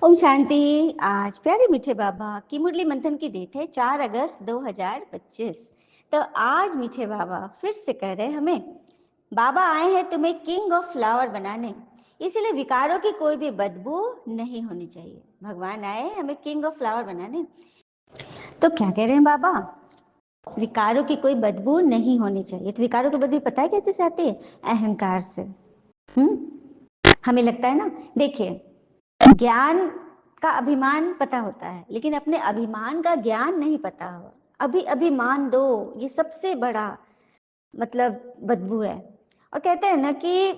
ओम शांति। आज प्यारे मीठे बाबा की मुरली मंथन की डेट है 4 अगस्त 2025। तो आज मीठे बाबा फिर से कह रहे हैं हमें, बाबा आए हैं तुम्हें किंग ऑफ फ्लावर बनाने, इसीलिए विकारों की कोई भी बदबू नहीं होनी चाहिए। भगवान आए हैं हमें किंग ऑफ फ्लावर बनाने। तो क्या कह रहे हैं बाबा? विकारों की कोई बदबू नहीं होनी चाहिए। तो विकारों की बदबू पता है कैसे से आती है? अहंकार से। हमें लगता है ना, देखिए, ज्ञान का अभिमान पता होता है, लेकिन अपने अभिमान का ज्ञान नहीं पता हो। अभिमान दो, ये सबसे बड़ा मतलब बदबू है। और कहते हैं ना कि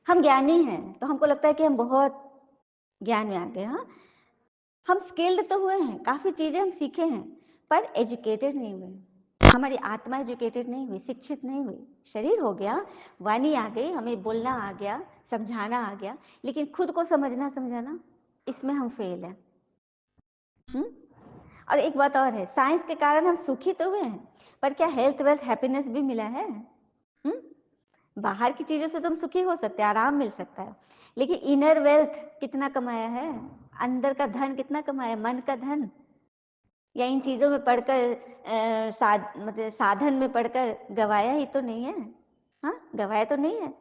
हम ज्ञानी हैं तो हमको लगता है कि हम बहुत ज्ञान में आ गए। हाँ, हम स्किल्ड तो हुए हैं, काफी चीजें हम सीखे हैं, पर एजुकेटेड नहीं हुए। हमारी आत्मा एजुकेटेड नहीं हुई, शिक्षित नहीं हुई। शरीर हो गया, वाणी आ गई, हमें बोलना आ गया, समझाना आ गया, लेकिन खुद को समझना समझाना, इसमें हम फेल हैं। और एक बात और है, साइंस के कारण हम सुखी तो हुए हैं, पर क्या हेल्थ वेल्थ हैप्पीनेस भी मिला है? बाहर की चीजों से तुम सुखी हो सकते हैं, आराम मिल सकता है, लेकिन इनर वेल्थ कितना कमाया है? अंदर का धन कितना कमाया? मन का धन? या इन चीजों में पढ़कर मतलब साधन में पढ़कर गवाया ही तो नहीं है। हाँ, गवाया तो नहीं है।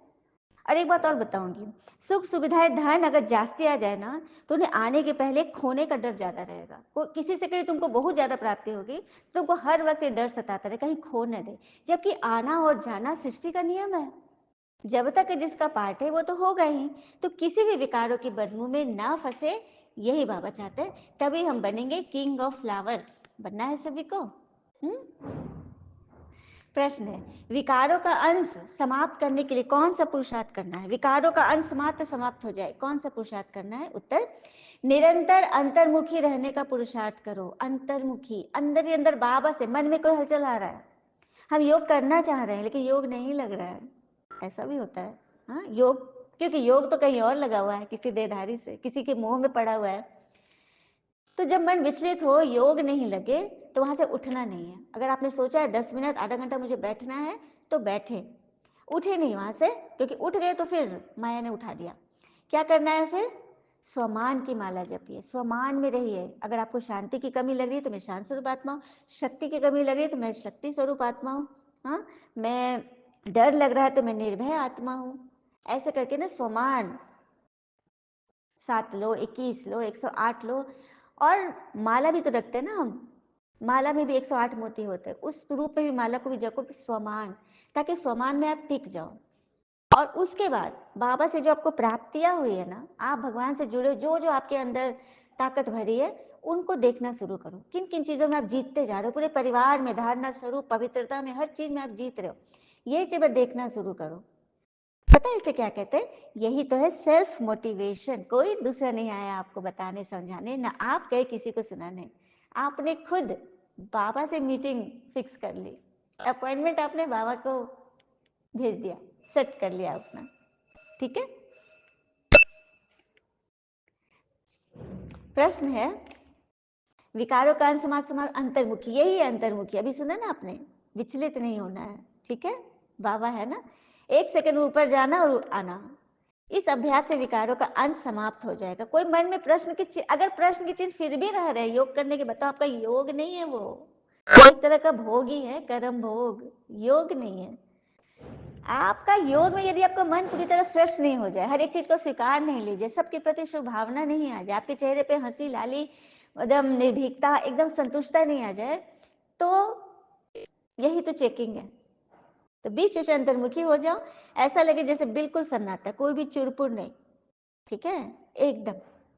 और एक बात और बताऊंगी, सुख सुविधाएं धन अगर जास्ती आ जाए ना, तो उन्हें आने के पहले खोने का डर ज्यादा रहेगा। किसी से कहीं तुमको बहुत ज्यादा प्राप्ति होगी, तुमको हर वक्त ये डर सताता रहे कहीं खो न दे। जबकि आना और जाना सृष्टि का नियम है, जब तक जिसका पार्ट है वो तो होगा ही। तो किसी भी विकारों की बदबू में ना फंसे, यही बाबा चाहते हैं। तभी हम बनेंगे किंग ऑफ फ्लावर। बनना है सभी को। प्रश्न है, विकारों का अंश समाप्त करने के लिए कौन सा पुरुषार्थ करना है? विकारों का अंश मात्र समाप्त हो जाए, कौन सा पुरुषार्थ करना है? उत्तर, निरंतर अंतर्मुखी रहने का पुरुषार्थ करो। अंतर्मुखी, अंदर ही अंदर बाबा से। मन में कोई हलचल आ रहा है, हम योग करना चाह रहे हैं लेकिन योग नहीं लग रहा है, ऐसा भी होता है। हाँ, योग, क्योंकि योग तो कहीं और लगा हुआ है, किसी देहधारी से, किसी के मुंह में पड़ा हुआ है। तो जब मन विचलित हो, योग नहीं लगे, तो वहां से उठना नहीं है। अगर आपने सोचा है 10 मिनट आधा घंटा मुझे बैठना है, तो बैठे, उठे नहीं वहां से, क्योंकि उठ गए तो फिर माया ने उठा दिया। क्या करना है फिर? स्वमान की माला जपिए, स्वमान में रहिए। अगर आपको शांति की कमी लग रही है तो मैं शांत स्वरूप आत्मा हूँ, शक्ति की कमी लग रही है तो मैं शक्ति स्वरूप आत्मा हूँ, हाँ, मैं डर लग रहा है तो मैं निर्भय आत्मा हूँ। ऐसे करके ना स्वमान 7 लो, 21 लो, 108 लो। और माला भी तो रखते हैं ना हम, माला में भी 108 मोती होते हैं, उस रूप में भी माला को भी जपो स्वमान, ताकि स्वमान में आप टिक जाओ। और उसके बाद बाबा से जो आपको प्राप्तियां हुई है ना, आप भगवान से जुड़े, जो जो आपके अंदर ताकत भरी है, उनको देखना शुरू करो। किन किन चीजों में आप जीतते जा रहे हो, पूरे परिवार में, धारणा स्वरूप, पवित्रता में, हर चीज में आप जीत रहे हो, ये चीज देखना शुरू करो। पता है इसे क्या कहते हैं? यही तो है सेल्फ मोटिवेशन। कोई दूसरा नहीं आया आपको बताने समझाने, ना आप गए किसी को सुनाने, आपने खुद बाबा से मीटिंग फिक्स कर ली, अपॉइंटमेंट आपने बाबा को भेज दिया, सेट कर लिया अपना। ठीक है। प्रश्न है, विकारों का समाज समाज अंतर्मुखी, यही है अंतर्मुखी। अभी सुना ना आपने, विचलित नहीं होना है। ठीक है, बाबा है ना, 1 सेकंड ऊपर जाना और आना। इस अभ्यास से विकारों का अंत समाप्त हो जाएगा। कोई मन में प्रश्न की अगर प्रश्न की चिन्ह फिर भी रह रहे योग करने के, बताओ आपका योग नहीं है, वो एक तरह का भोग ही है, कर्म भोग, योग नहीं है आपका। योग में यदि आपका मन पूरी तरह फ्रेश नहीं हो जाए, हर एक चीज को स्वीकार नहीं लीजिए, सबके प्रति शुभ भावना नहीं आ जाए, आपके चेहरे पे हंसी लाली, एकदम निर्भीकता, एकदम संतुष्टता नहीं आ जाए, तो यही तो चेकिंग है। तो बीच बीच अंतर्मुखी हो जाओ, ऐसा लगे जैसे बिल्कुल सन्नाटा, कोई भी चुरपुर नहीं। ठीक है, एकदम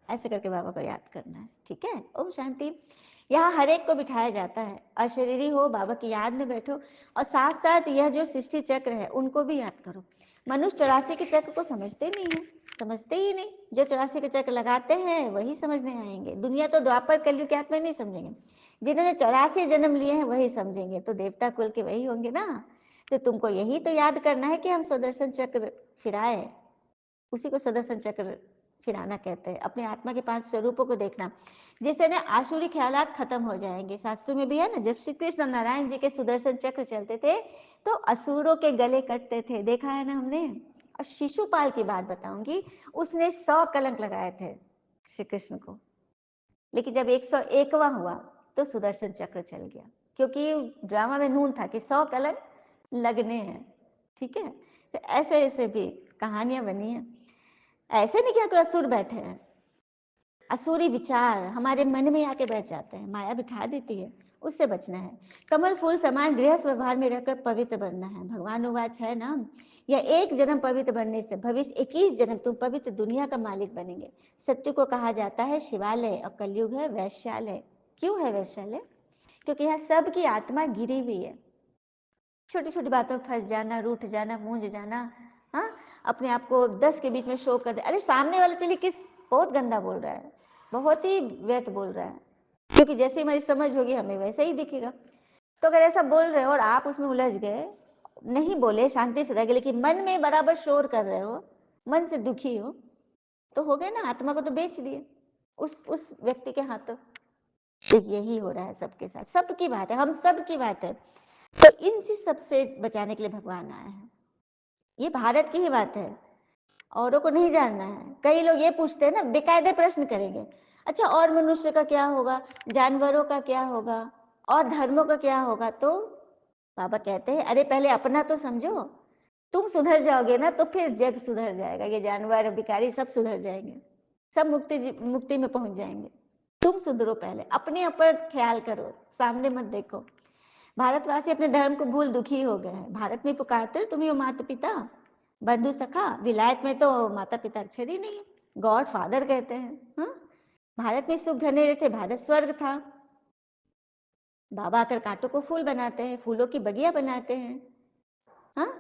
ऐसे करके बाबा को याद करना है। ठीक है, ओम शांति। यहाँ हर एक को बिठाया जाता है, अशरीरी हो, बाबा की याद में बैठो, और साथ साथ यह जो सृष्टि चक्र है उनको भी याद करो। मनुष्य 84 के चक्र को समझते नहीं है, समझते ही नहीं। जो 84 के चक्र लगाते हैं वही समझने आएंगे। दुनिया तो द्वापर कलयुग के आत्मा नहीं समझेंगे, जिन्होंने 84 जन्म लिए हैं वही समझेंगे, तो देवता कुल के वही होंगे ना। तो तुमको यही तो याद करना है कि हम सुदर्शन चक्र फिराए, उसी को सुदर्शन चक्र फिराना कहते हैं। अपने आत्मा के 5 स्वरूपों को देखना, जिससे ना आसुरी ख्यालात खत्म हो जाएंगे। शास्त्रों में भी है ना, जब श्री कृष्ण नारायण जी के सुदर्शन चक्र चलते थे तो असुरों के गले कटते थे, देखा है ना हमने। और शिशुपाल की बात बताऊंगी, उसने 100 कलंक लगाए थे, श्री कृष्ण को। लेकिन जब 101वां हुआ तो सुदर्शन चक्र चल गया, क्योंकि ड्रामा में नून था कि 100 कलंक लगने हैं। ठीक है, तो ऐसे ऐसे भी कहानियां बनी हैं। ऐसे नहीं क्या कोई असुर बैठे हैं, असुरी विचार हमारे मन में आके बैठ जाते हैं, माया बिठा देती है, उससे बचना है। कमल फूल समान गृहस्थ व्यवहार में रहकर पवित्र बनना है। भगवान उवाच है ना, या एक जन्म पवित्र बनने से भविष्य 21 जन्म तुम पवित्र दुनिया का मालिक बनेंगे। सत्य को कहा जाता है शिवालय और कलयुग है वैश्यालय। क्यों है वैश्यालय? क्योंकि यहाँ सबकी आत्मा गिरी हुई है, छोटी छोटी बातों में फंस जाना, रूठ जाना, मूंझ जाना, हाँ, अपने आप को 10 के बीच में शो कर दे। अरे सामने वाला चलिए किस बहुत गंदा बोल रहा है, बहुत ही व्यर्थ बोल रहा है, क्योंकि जैसे हमारी समझ होगी हमें वैसा ही दिखेगा। तो अगर ऐसा बोल रहे हो और आप उसमें उलझ गए, नहीं बोले, शांति से रह गए, लेकिन मन में बराबर शोर कर रहे हो, मन से दुखी हो, तो हो गए ना, आत्मा को तो बेच दिए उस व्यक्ति के हाथों। तो यही हो रहा है सबके साथ, सबकी बात है, हम सबकी बात है। तो इन सबसे बचाने के लिए भगवान आए हैं। ये भारत की ही बात है, औरों को नहीं जानना है। कई लोग ये पूछते हैं ना, बेकायदे प्रश्न करेंगे, अच्छा और मनुष्य का क्या होगा, जानवरों का क्या होगा, और धर्मों का क्या होगा? तो बाबा कहते हैं अरे पहले अपना तो समझो, तुम सुधर जाओगे ना तो फिर जग सुधर जाएगा, ये जानवर भिखारी सब सुधर जाएंगे, सब मुक्ति में पहुंच जाएंगे। तुम सुधरो, पहले अपने ऊपर ख्याल करो, सामने मत देखो। भारतवासी अपने धर्म को भूल दुखी हो गए हैं। भारत में पुकारते तुम्हें माता पिता बंधु सखा, विलायत में तो माता पिता अक्षर ही नहीं है, गॉड फादर कहते हैं। हाँ, भारत में सुख घनेरे थे, भारत स्वर्ग था। बाबा आकर कांटों को फूल बनाते हैं, फूलों की बगिया बनाते हैं। हाँ,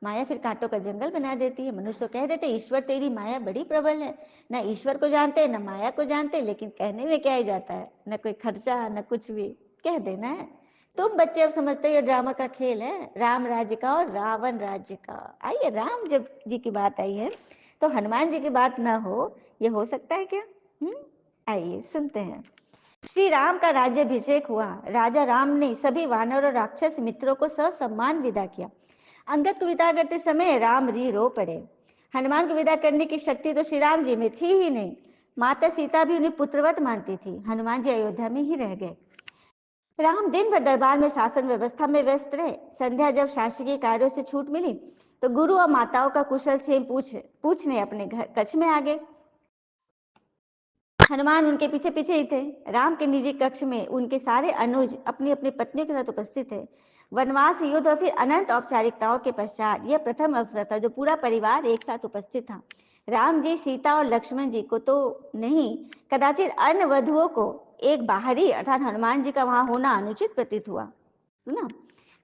माया फिर कांटों का जंगल बना देती है। मनुष्य कह देते ईश्वर तेरी माया बड़ी प्रबल है। ना ईश्वर को जानते ना माया को जानते, लेकिन कहने में क्या ही जाता है, न कोई खर्चा न कुछ भी, कह देना है। तुम बच्चे अब समझते हो ये ड्रामा का खेल है, राम राज्य का और रावण राज्य का। आइए, राम जब जी की बात आई है तो हनुमान जी की बात ना हो, ये हो सकता है क्या? आइए सुनते हैं। श्री राम का राज्याभिषेक हुआ। राजा राम ने सभी वानर और राक्षस मित्रों को ससम्मान विदा किया। अंगद को विदा करते समय राम जी रो पड़े। हनुमान को विदा करने की शक्ति तो श्री राम जी में थी ही नहीं। माता सीता भी उन्हें पुत्रवत मानती थी। हनुमान जी अयोध्या में ही रह गए। राम दिन भर दरबार में शासन व्यवस्था में व्यस्त रहे। संध्या जब शासकीय कार्यों से छूट मिली तो गुरु और माताओं का कुशल क्षेम पूछने अपने घर कक्ष में आ गए। हनुमान उनके पीछे पीछे ही थे। राम के निजी कक्ष में उनके सारे अनुज अपनी अपनी पत्नियों के साथ उपस्थित थे। वनवास, युद्ध और फिर अनंत औपचारिकताओं के पश्चात यह प्रथम अवसर था जो पूरा परिवार एक साथ उपस्थित था। राम जी, सीता और लक्ष्मण जी को तो नहीं, कदाचित अन्य वधुओं को एक बाहरी अर्थात हनुमान जी का वहां होना अनुचित प्रतीत हुआ। सुना,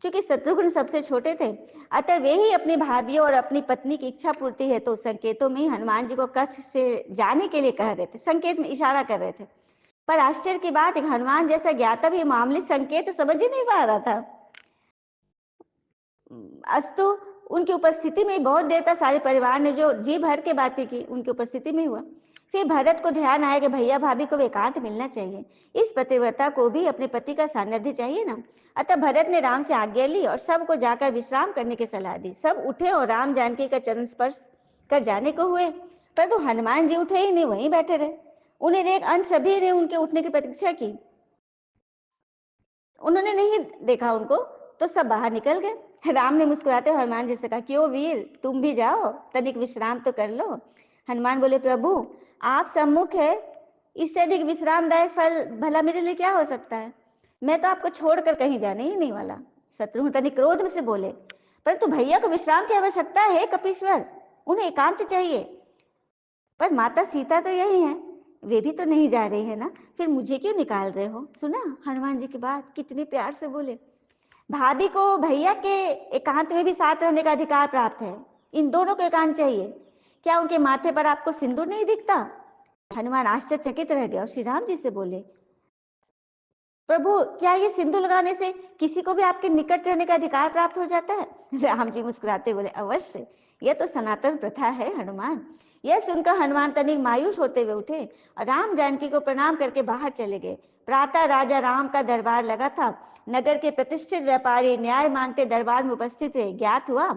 क्योंकि शत्रुघ्न सबसे छोटे थे, अतः वे ही अपनी भाभीियों और अपनी पत्नी की इच्छा पूर्ति है तो संकेतों में ही हनुमान जी को कक्ष से जाने के लिए कह रहे थे, संकेत में इशारा कर रहे थे। पर आश्चर्य की बात, हनुमान जैसा ज्ञाता भी मामूली संकेत समझ ही नहीं पा रहा था। अस्तु, उनकी उपस्थिति में बहुत देर तक सारे परिवार ने जो जी भर के बातें की उनकी उपस्थिति में हुआ। फिर भरत को ध्यान आया कि भैया भाभी को एकांत मिलना चाहिए, इस पतिव्रता को भी अपने पति का सानिध्य चाहिए ना। अतः भरत ने राम से आज्ञा ली और सबको जाकर विश्राम करने की सलाह दी। सब उठे और राम जानकी का चरण स्पर्श कर जाने को हुए, परंतु हनुमान जी उठे ही नहीं, वहीं बैठे रहे। उन्हें देख अन्य सभी ने उनके उठने की प्रतीक्षा की, उन्होंने नहीं देखा उनको, तो सब बाहर निकल गए। राम ने मुस्कुराते हनुमान जी से कहा, क्यों वीर, तुम भी जाओ, तनिक विश्राम तो कर लो। हनुमान बोले, प्रभु आप सम्मुख है, इससे अधिक विश्रामदायक फल भला मेरे लिए क्या हो सकता है? मैं तो आपको छोड़कर कहीं जाने ही नहीं वाला। शत्रुघ्न तनिक क्रोध में से बोले, परंतु भैया को विश्राम की आवश्यकता है कपीश्वर, उन्हें एकांत चाहिए। पर माता सीता तो यही है, वे भी तो नहीं जा रही है ना, फिर मुझे क्यों निकाल रहे हो? सुना हनुमान जी की बात, कितने प्यार से बोले। भाभी को भैया के एकांत में भी साथ रहने का अधिकार प्राप्त है, इन दोनों को एकांत चाहिए। क्या उनके माथे पर आपको सिंदूर नहीं दिखता? हनुमान आश्चर्यचकित रह गया और श्री राम जी से बोले, प्रभु क्या ये सिंदूर लगाने से किसी को भी आपके निकट रहने का अधिकार प्राप्त हो जाता है? राम जी मुस्कुराते बोले, अवश्य, यह तो सनातन प्रथा है हनुमान। यह सुनकर हनुमान तनिक मायूस होते हुए उठे और राम जानकी को प्रणाम करके बाहर चले गए। प्रातः राजा राम का दरबार लगा था। नगर के प्रतिष्ठित व्यापारी न्याय मांगते दरबार में उपस्थित थे। ज्ञात हुआ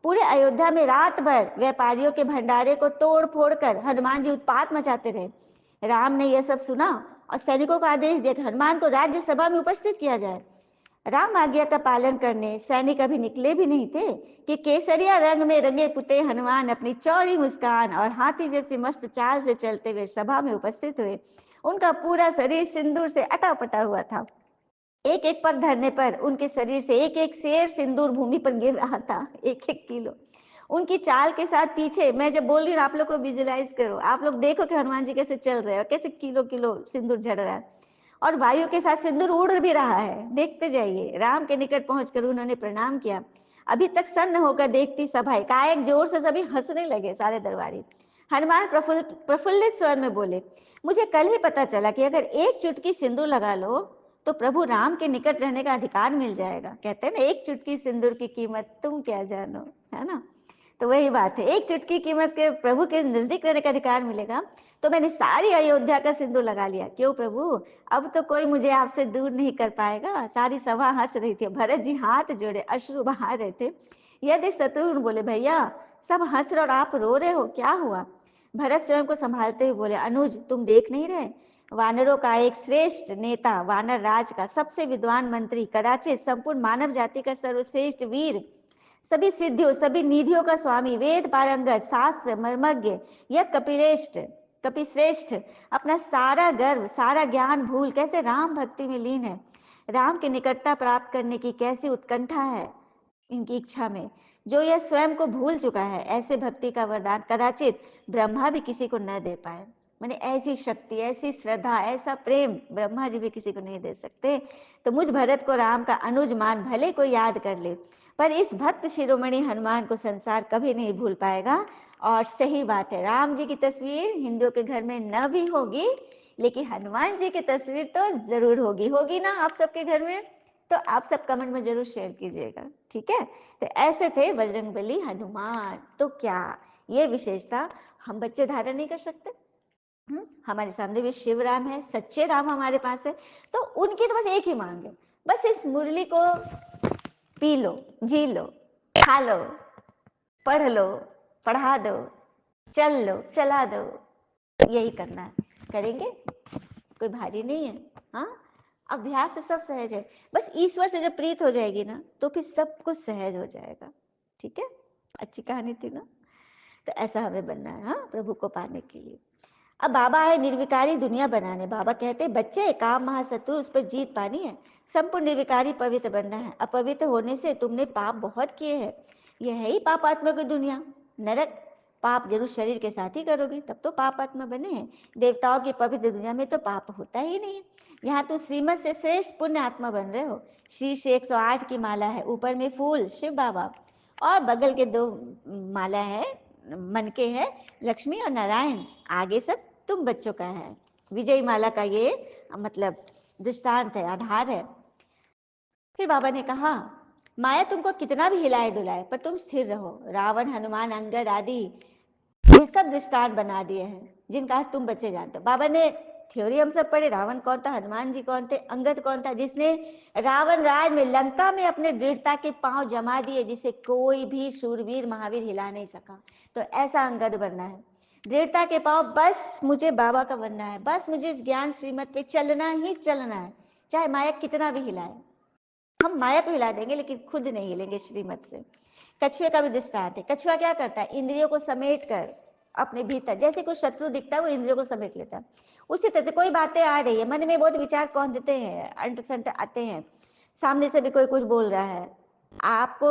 पूरे अयोध्या में रात भर व्यापारियों के भंडारे को तोड़ फोड़ कर हनुमान जी उत्पात मचाते रहे। राम ने यह सब सुना और सैनिकों को आदेश दिया कि हनुमान को राज्यसभा में उपस्थित किया जाए। राम आज्ञा का पालन करने सैनिक अभी निकले भी नहीं थे कि केसरिया रंग में रंगे पुते हनुमान अपनी चौड़ी मुस्कान और हाथी जैसी मस्त चाल से चलते हुए सभा में उपस्थित हुए। उनका पूरा शरीर सिंदूर से अटा-पटा हुआ था। एक एक पग धरने पर उनके शरीर से एक एक शेर सिंदूर भूमि पर गिर रहा था, एक एक किलो। उनकी चाल के साथ पीछे, मैं जब बोल रही हूँ आप लोग को विजुलाइज करो, आप लोग देखो कि हनुमान जी कैसे चल रहे हैं और कैसे किलो किलो सिंदूर झड़ रहा है और वायु के साथ सिंदूर उड़ भी रहा है। देखते जाइए। राम के निकट पहुंचकर उन्होंने प्रणाम किया। अभी तक सन्न होकर देखती सभा एकाएक जोर से सभी हंसने लगे, सारे दरबारी। हनुमान प्रफुल्लित स्वर में बोले, मुझे कल ही पता चला कि अगर एक चुटकी सिंदूर लगा लो तो प्रभु राम के निकट रहने का अधिकार मिल जाएगा। कहते हैं ना, एक चुटकी सिंदूर की कीमत तुम क्या जानो, है ना। तो वही बात है, एक चुटकी कीमत के प्रभु के नजदीक रहने का अधिकार मिलेगा। तो मैंने सारी अयोध्या का सिंदूर लगा लिया। क्यों प्रभु, अब तो कोई मुझे आपसे दूर नहीं कर पाएगा। सारी सभा हंस रही थी। भरत जी हाथ जोड़े अश्रु बहा रहे थे। यदि शत्रुघ्न बोले, भैया सब हंस रहे और आप रो रहे हो, क्या हुआ। भरत स्वयं को संभालते हुए बोले, अनुज तुम देख नहीं रहे, वानरों का एक श्रेष्ठ नेता, वानर राज का सबसे विद्वान मंत्री, कदाचित संपूर्ण मानव जाति का सर्वश्रेष्ठ वीर, सभी सिद्धियों सभी निधियों का स्वामी, वेद पारंगत, शास्त्र मर्मज्ञ, यह कपिश्रेष्ठ अपना सारा गर्व सारा ज्ञान भूल कैसे राम भक्ति में लीन है। राम की निकटता प्राप्त करने की कैसी उत्कंठा है इनकी इच्छा में, जो यह स्वयं को भूल चुका है। ऐसे भक्ति का वरदान कदाचित ब्रह्मा भी किसी को न दे पाए। मैंने ऐसी शक्ति, ऐसी श्रद्धा, ऐसा प्रेम ब्रह्मा जी भी किसी को नहीं दे सकते। तो मुझ भरत को राम का अनुज मान भले कोई याद कर ले, पर इस भक्त शिरोमणि हनुमान को संसार कभी नहीं भूल पाएगा। और सही बात है, राम जी की तस्वीर हिंदुओं के घर में न भी होगी, लेकिन हनुमान जी की तस्वीर तो जरूर होगी। होगी ना आप सबके घर में? तो आप सब कमेंट में जरूर शेयर कीजिएगा, ठीक है। तो ऐसे थे बजरंगबली हनुमान। तो क्या ये विशेषता हम बच्चे धारण नहीं कर सकते? हमारे सामने भी शिव राम है, सच्चे राम हमारे पास है। तो उनकी तो बस एक ही मांग है, बस इस मुरली को पी लो, जी लो, खा लो, पढ़ लो, पढ़ा दो, चल लो, चला दो, यही करना है। करेंगे, कोई भारी नहीं है। हाँ, अभ्यास से सब सहज है। बस ईश्वर से जब प्रीत हो जाएगी ना, तो फिर सब कुछ सहज हो जाएगा। ठीक है, अच्छी कहानी थी ना। तो ऐसा हमें बनना है, हाँ, प्रभु को पाने के लिए। अब बाबा है निर्विकारी दुनिया बनाने। बाबा कहते, बच्चे काम महाशत्रु, उस पर जीत पानी है, संपूर्ण निर्विकारी पवित्र बनना है। अपवित्र होने से तुमने पाप बहुत किए हैं। यह है ही पापात्मा की दुनिया, नरक। पाप जरूर शरीर के साथ ही करोगे, तब तो पापात्मा बने हैं। देवताओं की पवित्र दुनिया में तो पाप होता ही नहीं है। यहाँ तुम श्रीमत से श्रेष्ठ पुण्य आत्मा बन रहे हो। शीर्ष से 108 की माला है, ऊपर में फूल शिव बाबा, और बगल के 2 माला है, मन के है लक्ष्मी और नारायण, आगे सब तुम बच्चों का है। विजय माला का ये मतलब दृष्टांत है, आधार है। फिर बाबा ने कहा, माया तुमको कितना भी हिलाए डुलाए, पर तुम स्थिर रहो। रावण, हनुमान, अंगद आदि ये सब दृष्टांत बना दिए हैं, जिनका तुम बच्चे जानते हो। बाबा ने थ्योरी हम सब पढ़े, रावण कौन था, हनुमान जी कौन थे, अंगद कौन था, जिसने रावण राज में लंका में अपने दृढ़ता के पांव जमा दिए, जिसे कोई भी शूरवीर महावीर हिला नहीं सका। तो ऐसा अंगद बनना है, दृढ़ता के पांव, बस मुझे बाबा का बनना है, बस मुझे इस ज्ञान श्रीमत पे चलना ही चलना है, चाहे माया कितना भी हिलाए। हम माया को हिला देंगे लेकिन खुद नहीं हिलेंगे श्रीमत से। कछुए का भी दृष्टांत है। कछुआ क्या करता है, इंद्रियों को समेट कर अपने भीतर, जैसे कोई शत्रु दिखता है वो इंद्रियों को समेट लेता है। उसी तरह से कोई बातें आ रही है, मन में बहुत विचार कौन देते हैं, अंट संट आते हैं, सामने से भी कोई कुछ बोल रहा है, आपको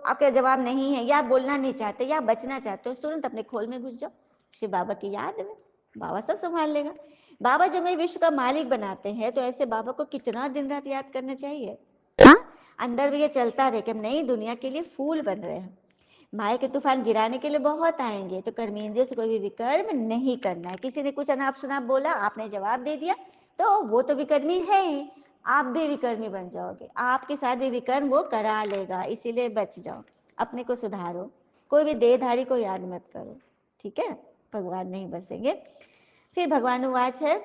आपका जवाब नहीं है, या बोलना नहीं चाहते, या बचना चाहते हो, तुरंत अपने खोल में घुस जाओ, शिव बाबा की याद में, बाबा सब संभाल लेगा। बाबा जब हमें विश्व का मालिक बनाते हैं, तो ऐसे बाबा को कितना दिन रात याद करना चाहिए। हाँ, अंदर भी ये चलता रहे कि हम नई दुनिया के लिए फूल बन रहे हैं। माया के तूफान गिराने के लिए बहुत आएंगे, तो कर्मेंद्रियों से कोई भी विकर्म नहीं करना है। किसी ने कुछ अनाप शनाप बोला, आपने जवाब दे दिया, तो वो तो विकर्मी है ही, आप भी विकर्मी बन जाओगे, आपके साथ भी विकर्म वो करा लेगा। इसीलिए बच जाओ, अपने को सुधारो, कोई भी देहधारी को याद मत करो, ठीक है, भगवान नहीं बसेंगे। फिर भगवान उवाच है,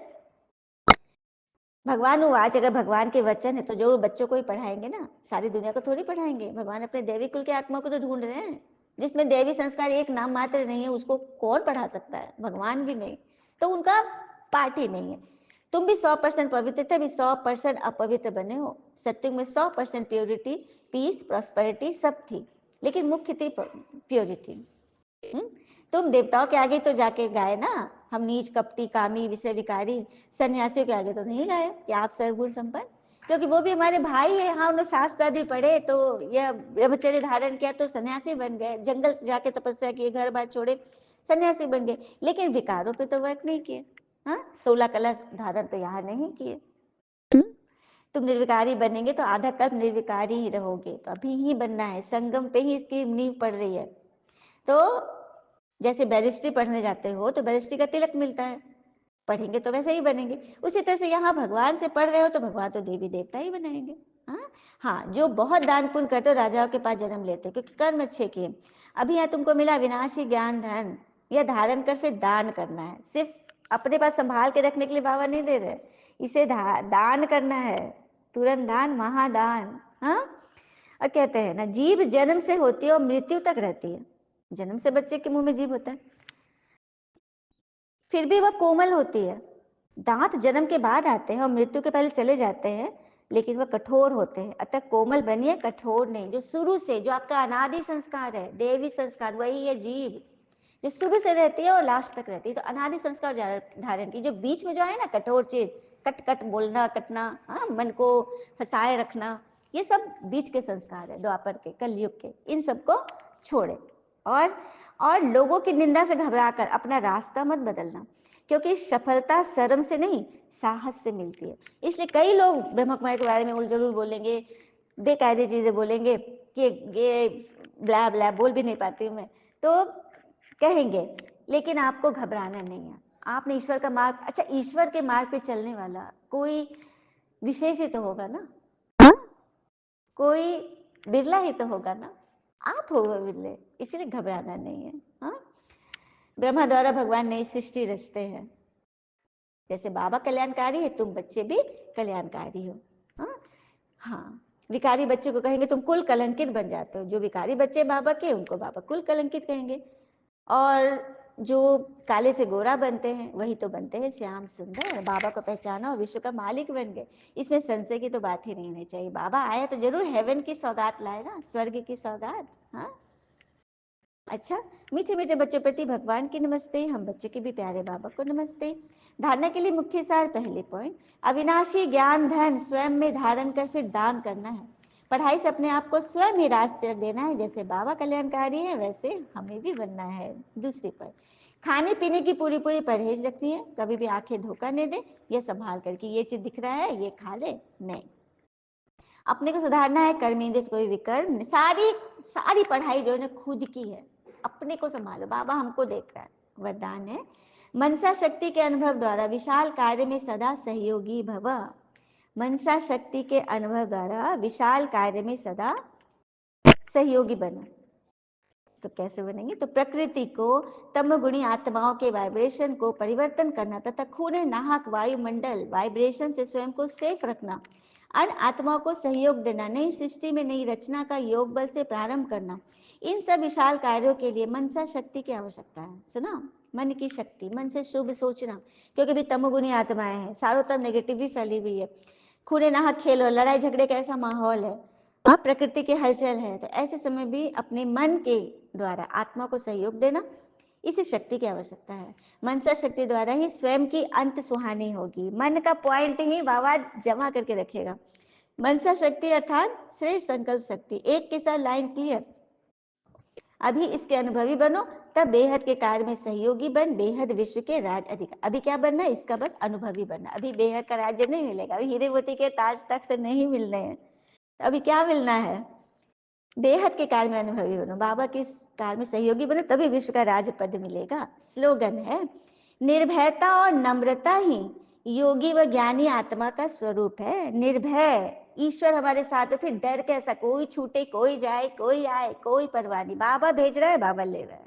भगवान उवाच, अगर भगवान के वचन है तो जरूर बच्चों को ही पढ़ाएंगे ना, सारी दुनिया को थोड़ी पढ़ाएंगे। भगवान अपने देवी कुल के आत्मा को तो ढूंढ रहे हैं। जिसमें देवी संस्कार एक नाम मात्र नहीं है, उसको कौन पढ़ा सकता है, भगवान भी नहीं। तो उनका पार्ट ही नहीं है। तुम भी 100% पवित्र थे, अभी 100% अपवित्र बने हो। सत्युग में 100% प्योरिटी, पीस, प्रॉस्पेरिटी सब थी, लेकिन मुख्य थी प्योरिटी। तुम देवताओं के आगे तो जाके गाए ना, हम नीच कपटी कामी विषय विकारी। सन्यासियों के आगे तो नहीं गाए कि आप सर्वगुण संपन्न, क्योंकि वो भी हमारे भाई है। हाँ, उन्होंने शास्त्र आदि पढ़े तो यह ब्रह्मचर्य धारण किया तो सन्यासी बन गए, जंगल जाके तपस्या किए, घर बार छोड़े, सन्यासी बन गए, लेकिन विकारों पे तो वर्क नहीं किए। हाँ, 16 कलश धारण तो यहाँ नहीं किए। तुम निर्विकारी बनेंगे तो आधा कल्प निर्विकारी ही रहोगे, तो अभी ही बनना है, संगम पे ही इसकी नींव पड़ रही है। तो जैसे बैरिस्ट्री पढ़ने जाते हो तो बैरिस्ट्री का तिलक मिलता है, पढ़ेंगे तो वैसे ही बनेंगे। उसी तरह से यहाँ भगवान से पढ़ रहे हो तो भगवान तो देवी देवता ही बनाएंगे। हाँ हाँ, जो बहुत दान पुण्य करते हो राजाओं के पास जन्म लेते, क्योंकि कर्म अच्छे किए। अभी यहाँ तुमको मिला विनाशी ज्ञान धन, यह धारण कर फिर दान करना है। सिर्फ अपने पास संभाल के रखने के लिए बाबा नहीं दे रहे, इसे दान करना है, तुरंत दान, महादान। हाँ, और कहते हैं ना, जीभ जन्म से होती है और मृत्यु तक रहती है। जन्म से बच्चे के मुंह में जीभ होता है, फिर भी वह कोमल होती है। दांत जन्म के बाद आते हैं और मृत्यु के पहले चले जाते हैं, लेकिन वह कठोर होते हैं। अतः कोमल बनिए, कठोर नहीं। जो शुरू से, जो आपका अनादि संस्कार है, देवी संस्कार, वही है जीभ, जो शुरू से रहती है और लास्ट तक रहती है। तो अनादि संस्कार धारण की, जो बीच में जो है ना कठोर चीज, कट कट बोलना, कटना, हाँ, मन को फंसाए रखना, ये सब बीच के संस्कार है, द्वापर के, कलयुग के। इन सबको छोड़े और लोगों की निंदा से घबराकर अपना रास्ता मत बदलना, क्योंकि सफलता शर्म से नहीं, साहस से मिलती है। इसलिए कई लोग ब्रह्म कुमारी के बारे में उलझुल बोलेंगे, बेकायदे चीजें बोलेंगे कि ये ब्ला ब्ला, बोल भी नहीं पाती हूँ मैं, तो कहेंगे, लेकिन आपको घबराना नहीं है। आपने ईश्वर का मार्ग, अच्छा, ईश्वर के मार्ग पे चलने वाला कोई विशेष ही तो होगा ना, हाँ? कोई बिरला ही तो होगा ना, आप हो वो बिरले, इसलिए घबराना नहीं है। हाँ, ब्रह्मा द्वारा भगवान नई सृष्टि रचते हैं। जैसे बाबा कल्याणकारी है, तुम बच्चे भी कल्याणकारी हो। हाँ हाँ, विकारी बच्चे को कहेंगे तुम कुल कलंकित बन जाते हो। जो विकारी बच्चे बाबा के, उनको बाबा कुल कलंकित कहेंगे। और जो काले से गोरा बनते हैं, वही तो बनते हैं श्याम सुंदर। बाबा को पहचाना और विश्व का मालिक बन गए, इसमें संशय की तो बात ही नहीं होनी चाहिए। बाबा आया तो जरूर हेवन की सौगात लाएगा, स्वर्ग की सौगात। हाँ, अच्छा, मीठे मीठे बच्चों प्रति भगवान की नमस्ते, हम बच्चों के भी प्यारे बाबा को नमस्ते। धारणा के लिए मुख्य सार, पहले पॉइंट, अविनाशी ज्ञान धन स्वयं में धारण कर फिर दान करना है। पढ़ाई से अपने आप को स्वयं ही रास्ते देना है, जैसे बाबा कल्याणकारी है वैसे हमें भी बनना है। दूसरी पॉइंट, खाने पीने की पूरी पूरी परहेज रखनी है, कभी भी आंखें धोखा नहीं दे, ये संभाल करके ये चीज दिख रहा है ये खा ले, नहीं। अपने को सुधारना है, कर्मेंद्रिय से कोई विकर्म, सारी सारी पढ़ाई जो है ना खुद की है, अपने को संभालो, बाबा हमको देख रहा है। वरदान है, मनसा शक्ति के अनुभव द्वारा विशाल कार्य में सदा सहयोगी भव। मनसा शक्ति के अनुभव द्वारा विशाल कार्य में सदा सहयोगी बनो। तो कैसे बनेंगे? तो प्रकृति को, तमगुणी आत्माओं के वाइब्रेशन को परिवर्तन करना तथा खून नाहक वायुमंडल वाइब्रेशन से स्वयं को सेफ रखना, अन्य आत्माओं को सहयोग देना, नई सृष्टि में नई रचना का योग बल से प्रारंभ करना, इन सब विशाल कार्यों के लिए मनसा शक्ति की आवश्यकता है। सुना, मन की शक्ति, मन से शुभ सोचना, क्योंकि भी तमोगुणी आत्माएं हैं, चारों तरफ नेगेटिव भी फैली हुई है, खूने नाहक खेल और लड़ाई झगड़े का ऐसा माहौल है, हाँ, प्रकृति की हलचल है। तो ऐसे समय भी अपने मन के द्वारा आत्मा को सहयोग देना, इस शक्ति की आवश्यकता है। मनसा शक्ति द्वारा ही स्वयं की अंत सुहानी होगी। मन का पॉइंट ही बाबा जमा करके रखेगा। मनसा शक्ति अर्थात श्रेष्ठ संकल्प शक्ति। एक के साथ लाइन क्लियर, अभी इसके अनुभवी बनो, तब बेहद के कार्य में सहयोगी बन, बेहद विश्व के राज अधिकार। अभी क्या बनना है? इसका बस अनुभवी बनना। अभी बेहद का राज्य नहीं मिलेगा, अभी हीरे मोती के ताज तख्त नहीं मिलने हैं, अभी क्या मिलना है? बेहद के कार्य में अनुभवी बनो, बाबा के कार्य में सहयोगी बनो, तभी विश्व का राज पद मिलेगा। स्लोगन है, निर्भयता और नम्रता ही योगी व ज्ञानी आत्मा का स्वरूप है। निर्भय, ईश्वर हमारे साथ है, फिर डर कैसा? कोई छूटे, कोई जाए, कोई आए, कोई परवाह नहीं, बाबा भेज रहा है, बाबा ले रहा है।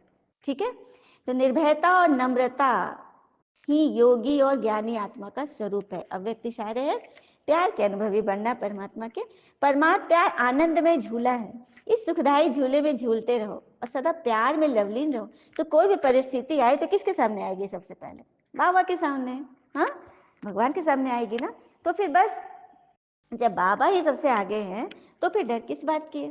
ठीक है, तो निर्भयता और नम्रता ही योगी और ज्ञानी आत्मा का स्वरूप है। अव्यक्त इशारे है, प्यार के अनुभवी बनना परमात्मा के। परमात्मा प्यार आनंद में झूला है, इस सुखदायी झूले में झूलते रहो और सदा प्यार में लवलीन रहो। तो कोई भी परिस्थिति आए तो किसके सामने आएगी? सबसे पहले बाबा के सामने। हाँ, भगवान के सामने आएगी ना। तो फिर बस जब बाबा ही सबसे आगे हैं, तो फिर डर किस बात की है?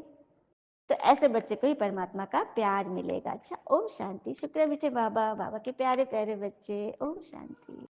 तो ऐसे बच्चे को ही परमात्मा का प्यार मिलेगा। अच्छा, ओम शांति। शुक्र विजय बाबा, बाबा के प्यारे प्यारे बच्चे, ओम शांति।